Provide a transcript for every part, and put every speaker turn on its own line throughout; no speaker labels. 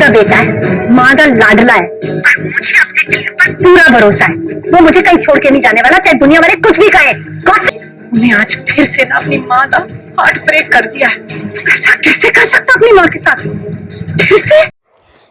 का बेटा है, माँ का लाडला है, और मुझे अपने टिल्लू पर पूरा भरोसा है। वो मुझे कहीं छोड़ के नहीं जाने वाला, चाहे दुनिया वाले कुछ भी कहे। उन्हें आज फिर से ना अपनी माँ का हार्ट ब्रेक कर दिया है। ऐसा कैसे कर सकता अपनी माँ के साथ फिर से?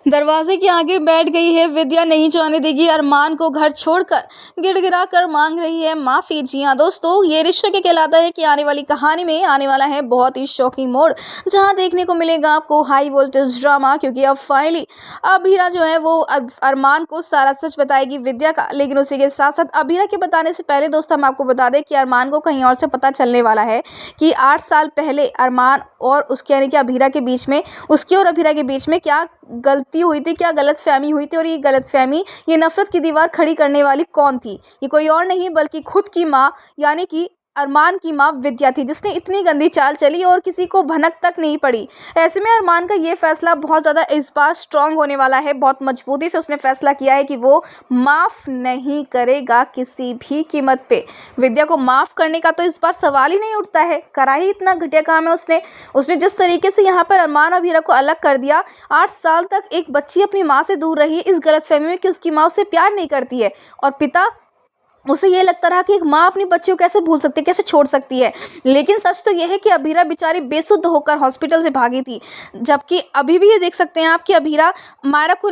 दरवाजे के आगे बैठ गई है विद्या, नहीं जाने देगी अरमान को घर छोड़कर, गिड़गिड़ा कर मांग रही है माफ़ी। जी हाँ दोस्तों, ये रिश्ते के कहलाता है कि आने वाली कहानी में आने वाला है बहुत ही शॉकिंग मोड़, जहां देखने को मिलेगा आपको हाई वोल्टेज ड्रामा। क्योंकि अब फाइनली अभीरा जो है वो अरमान को सारा सच बताएगी विद्या का। लेकिन उसी के साथ साथ अभीरा के बताने से पहले दोस्तों हम आपको बता दें कि अरमान को कहीं और से पता चलने वाला है कि 8 साल पहले अरमान और उसके यानी कि अभीरा के बीच में, उसकी और अभीरा के बीच में क्या गलती हुई थी, क्या गलतफहमी हुई थी। और ये गलतफहमी, ये नफरत की दीवार खड़ी करने वाली कौन थी? ये कोई और नहीं बल्कि खुद की माँ यानी कि अरमान की माँ विद्या थी, जिसने इतनी गंदी चाल चली और किसी को भनक तक नहीं पड़ी। ऐसे में अरमान का ये फैसला बहुत ज़्यादा इस बार स्ट्रांग होने वाला है। बहुत मजबूती से उसने फैसला किया है कि वो माफ़ नहीं करेगा किसी भी कीमत पे। विद्या को माफ़ करने का तो इस बार सवाल ही नहीं उठता है। करा ही इतना घटिया काम है उसने जिस तरीके से यहाँ पर अरमान अभीरा को अलग कर दिया। 8 साल तक एक बच्ची अपनी माँ से दूर रही इस गलतफहमी में कि उसकी माँ उसे प्यार नहीं करती है, और पिता उसे ये लगता रहा कि एक माँ अपनी बच्ची को कैसे भूल सकती है, कैसे छोड़ सकती है। लेकिन सच तो यह है कि अभीरा बेचारी बेसुध होकर हॉस्पिटल से भागी थी। जबकि अभी भी ये देख सकते हैं आप कि अभीरा मायरा को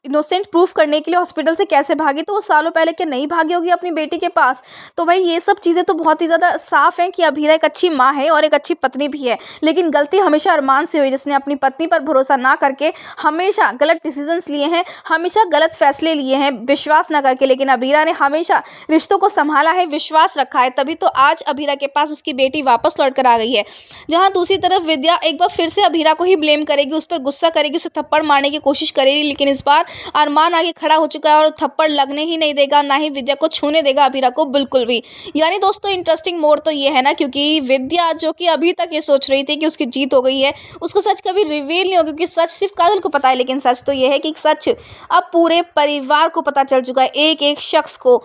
इनोसेंट प्रूफ करने के लिए हॉस्पिटल से कैसे भागी। तो वो सालों पहले क्या नहीं भागी होगी अपनी बेटी के पास? तो भाई ये सब चीज़ें तो बहुत ही ज़्यादा साफ हैं कि अभीरा एक अच्छी माँ है और एक अच्छी पत्नी भी है। लेकिन गलती हमेशा अरमान से हुई, जिसने अपनी पत्नी पर भरोसा ना करके हमेशा गलत डिसीजंस लिए हैं, हमेशा गलत फैसले लिए हैं विश्वास ना करके। लेकिन अभीरा ने हमेशा रिश्तों को संभाला है, विश्वास रखा है, तभी तो आज अभीरा के पास उसकी बेटी वापस लौट कर आ गई है। जहां दूसरी तरफ विद्या एक बार फिर से अभीरा को ही ब्लेम करेगी, उस पर गुस्सा करेगी, उसे थप्पड़ मारने की कोशिश करेगी। लेकिन इस बार अरमान आगे खड़ा हो चुका है और थप्पड़ लगने ही नहीं देगा, ना ही विद्या को छूने देगा अभीरा को बिल्कुल भी। यानी दोस्तों इंटरेस्टिंग मोड़ तो ये है ना, क्योंकि विद्या जो कि अभी तक ये सोच रही थी कि उसकी जीत हो गई है, उसको सच कभी रिवील नहीं होगी, क्योंकि सच सिर्फ काजल को पता है। लेकिन सच तो ये है कि सच अब पूरे परिवार को पता चल चुका है, एक एक शख्स को।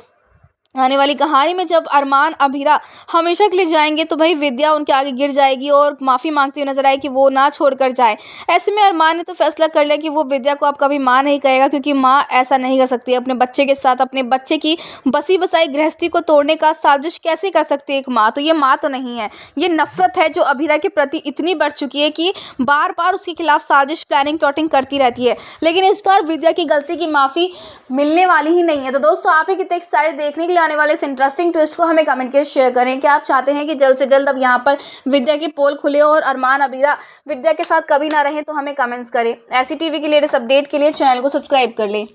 आने वाली कहानी में जब अरमान अभीरा हमेशा के लिए जाएंगे तो भाई विद्या उनके आगे गिर जाएगी और माफ़ी मांगती हुई नजर आए कि वो ना छोड़कर जाए। ऐसे में अरमान ने तो फैसला कर लिया कि वो विद्या को अब कभी माँ नहीं कहेगा, क्योंकि माँ ऐसा नहीं कर सकती अपने बच्चे के साथ। अपने बच्चे की बसी बसाई गृहस्थी को तोड़ने का साजिश कैसे कर सकती है एक माँ? तो ये माँ तो नहीं है, ये नफरत है जो अभीरा के प्रति इतनी बढ़ चुकी है कि बार बार उसके खिलाफ साजिश प्लानिंग प्लॉटिंग करती रहती है। लेकिन इस बार विद्या की गलती की माफ़ी मिलने वाली ही नहीं है। तो दोस्तों आप ही कितने एक्साइटेड देखने के लिए आने वाले इस इंटरेस्टिंग ट्विस्ट को हमें कमेंट करके शेयर करें। क्या आप चाहते हैं कि जल्द से जल्द अब यहाँ पर विद्या की पोल खुले और अरमान अभीरा विद्या के साथ कभी ना रहें? तो हमें कमेंट्स करें। ऐसी टीवी की लेटेस्ट अपडेट के लिए चैनल को सब्सक्राइब कर लें।